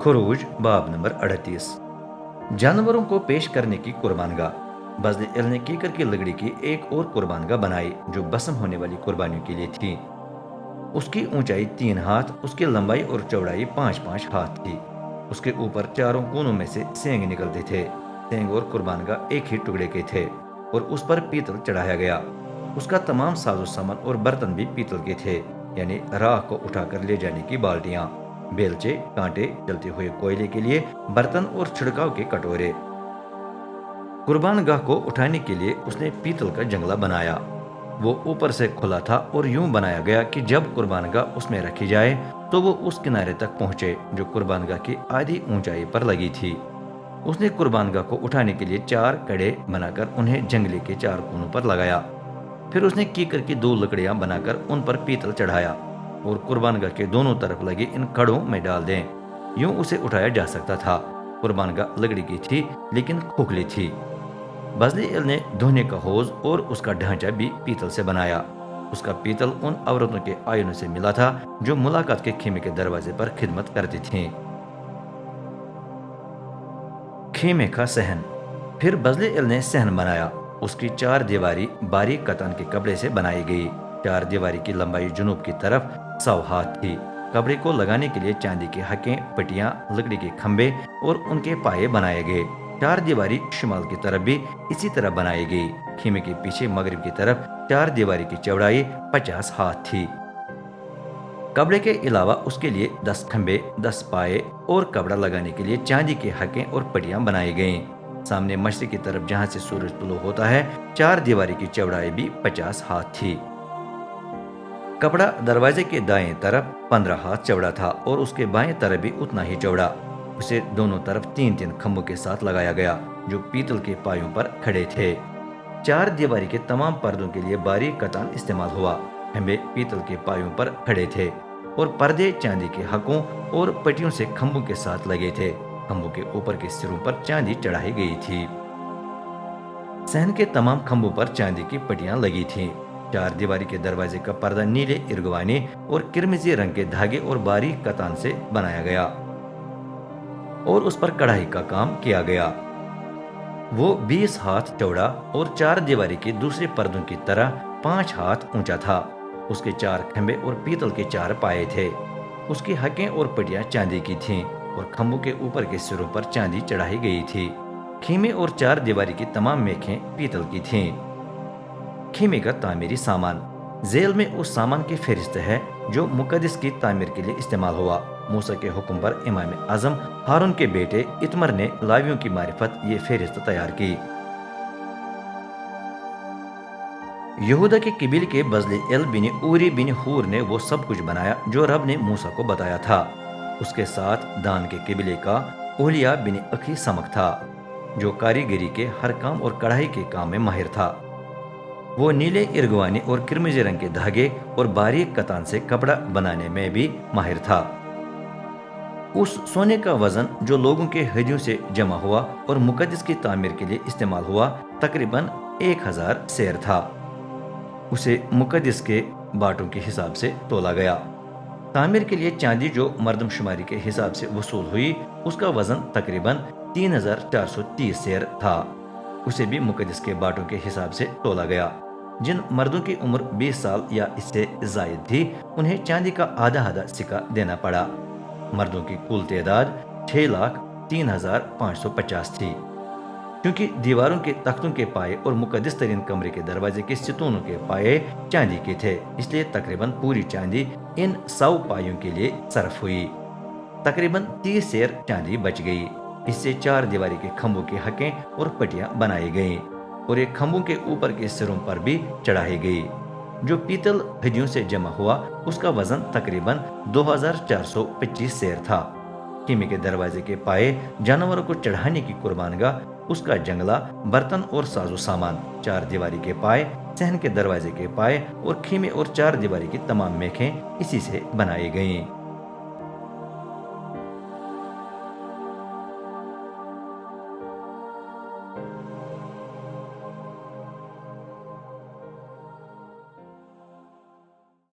खुरूज बाब नंबर 38। जानवरों को पेश करने की कुर्बानगाह। बज़ल ने कीकर की लकड़ी की एक और कुर्बानगाह बनाई जो बसम होने वाली कुर्बानियों के लिए थी। उसकी ऊंचाई 3 हाथ, उसकी लंबाई और चौड़ाई 5-5 हाथ थी। उसके ऊपर चारों कोनों में से सेंग निकलते थे। सेंग और कुर्बानगाह एक ही टुकड़े के थे और उस पर पीतल चढ़ाया गया। उसका तमाम साजो सामान और बर्तन भी पीतल के थे, यानी राख को उठाकर ले जाने की बाल्टियां, बेलचे, कांटे, जलते हुए कोयले के लिए बर्तन और छिड़काव के कटोरे। कुर्बानगाह को उठाने के लिए उसने पीतल का जंगला बनाया। वो ऊपर से खुला था और यूं बनाया गया कि जब कुर्बानगाह उसमें रखी जाए तो वो उस किनारे तक पहुंचे जो कुर्बानगाह की आधी ऊंचाई पर लगी थी। उसने कुर्बानगाह को उठाने के लिए 4 कड़े बनाकर उन्हें जंगले के 4 कोनों पर लगाया। फिर उसने कीकर की 2 लकड़ियां बनाकर उन पर पीतल चढ़ाया और कुर्बानगाह के दोनों तरफ लगे इन कड़ों में डाल दें। यूं उसे उठाया जा सकता था। कुर्बानगाह लकड़ी की थी लेकिन खोखली थी। बज़ल ने धोने का हौज और उसका ढांचा भी पीतल से बनाया। उसका पीतल उन औरतों के आयनों से मिला था जो मुलाकात के खेमे के दरवाजे पर खिदमत करती थीं। खेमे का सहन। फिर बज़ल ने सहन बनाया। उसकी 4 दीवारी बारीक कतान के कपड़े से बनाई गई। 4 दीवारी की लंबाई जुनूब की तरफ 100 हाथ थी। कपड़े को लगाने के लिए चांदी के हकें, पटियां, लकड़ी के खंभे और उनके पाये बनाए गए। 4 दीवारी शिमाल की तरफ भी इसी तरह बनाई गई। खेमे के पीछे मगरिब की तरफ 4 दीवारी की चौड़ाई 50 हाथ थी। कपड़े के अलावा उसके लिए 10 खंभे, 10 पाए और कपड़ा लगाने के लिए चांदी के हकें और पटियां बनाई गईं। सामने मशरिक की तरफ जहां से सूरज तुलू होता है 4 दीवारी की चौड़ाई भी 50 हाथ थी। कपड़ा दरवाजे के दाएं तरफ 15 हाथ चौड़ा था और उसके बाएं तरफ भी उतना ही चौड़ा। उसे दोनों तरफ 3-3 खंभों के साथ लगाया गया जो पीतल के पायों पर खड़े थे। 4 दीवारी के तमाम पर्दों के लिए बारीक कतान इस्तेमाल हुआ। खंभे पीतल के पायों पर खड़े थे और पर्दे चांदी के हकों और पटियों से खंभों के साथ लगे थे। खंभों के ऊपर के सिरों पर चांदी चढ़ाई गई थी। सहन के तमाम खंभों पर चांदी की पटियां लगी थीं। 4 दीवारी के दरवाजे का पर्दा नीले इरगवानी और किरमिजी रंग के धागे और बारीक कतान से बनाया गया और उस पर कढ़ाई का काम किया गया। वो 20 हाथ चौड़ा और 4 दीवारी के दूसरे पर्दों की तरह 5 हाथ ऊंचा था। उसके 4 खंभे और पीतल के 4 पाए थे। उसकी हकें और पटियां चांदी की थीं और खंभों के ऊपर के सिरों पर चांदी चढ़ाई गई थी। खेमे और 4 दीवारी की तमाम मेखें पीतल की थीं। खेमे का तामीरी सामान। झेल में उस सामान की फहरिस्त है जो मुकद्दस की तामीर के लिए इस्तेमाल हुआ। मूसा के हुक्म पर इमाम आजम हारून के बेटे इतमर ने लावियों की मारिफत ये फहरिस्त तैयार की। यहूदा के कबीले के बज़ल बिन ऊरी बिन हूर ने वो सब कुछ बनाया जो रब ने मूसा को बताया था। उसके साथ दान के कबीले का ओलिया बिन अखी समक था जो कारीगरी के हर काम और कढ़ाई के काम में माहिर था। वो नीले इरगवानी और किरमिजी रंग के धागे और बारीक कतान से कपड़ा बनाने में भी माहिर था। उस सोने का वजन जो लोगों के हदियों से जमा हुआ और मुकद्दस की तामीर के लिए इस्तेमाल हुआ तकरीबन 1000 सेर था। उसे मुकद्दस के बाटों के हिसाब से तोला गया। तामीर के लिए चांदी जो मर्दमशुमारी के हिसाब से वसूल हुई उसका वजन तकरीबन 3430 सेर था। उसे भी मुकद्दस के बाटों के हिसाब से तोला गया। जिन मर्दों की उम्र 20 साल या इससे जायद थी उन्हें चांदी का आधा सिक्का देना पड़ा। मर्दों की कुल तादाद 6,03,550 थी। क्योंकि दीवारों के तख्तों के पाए और मुकद्दस तरीन कमरे के दरवाजे के सितूनों के पाए चांदी के थे, इसलिए तकरीबन पूरी चांदी इन 100 पायों के लिए सर्फ हुई। तकरीबन 30 सेर चांदी बच गई। इससे 4 दीवारी के खंभों की हकें और पटियां बनाई गईं और एक खंभों के ऊपर के सिरों पर भी चढ़ाई गई। जो पीतल हदियों से जमा हुआ उसका वजन तकरीबन 2425 सेर था। कीमे के दरवाजे के पाए, जानवरों को चढ़ाने की कुर्बानगाह, उसका जंगला, बर्तन और साजो सामान, 4 दीवारी के पाए, सहन के दरवाजे के पाए और खीमे और 4 दीवारी की तमाम मेखें इसी से बनाई गईं।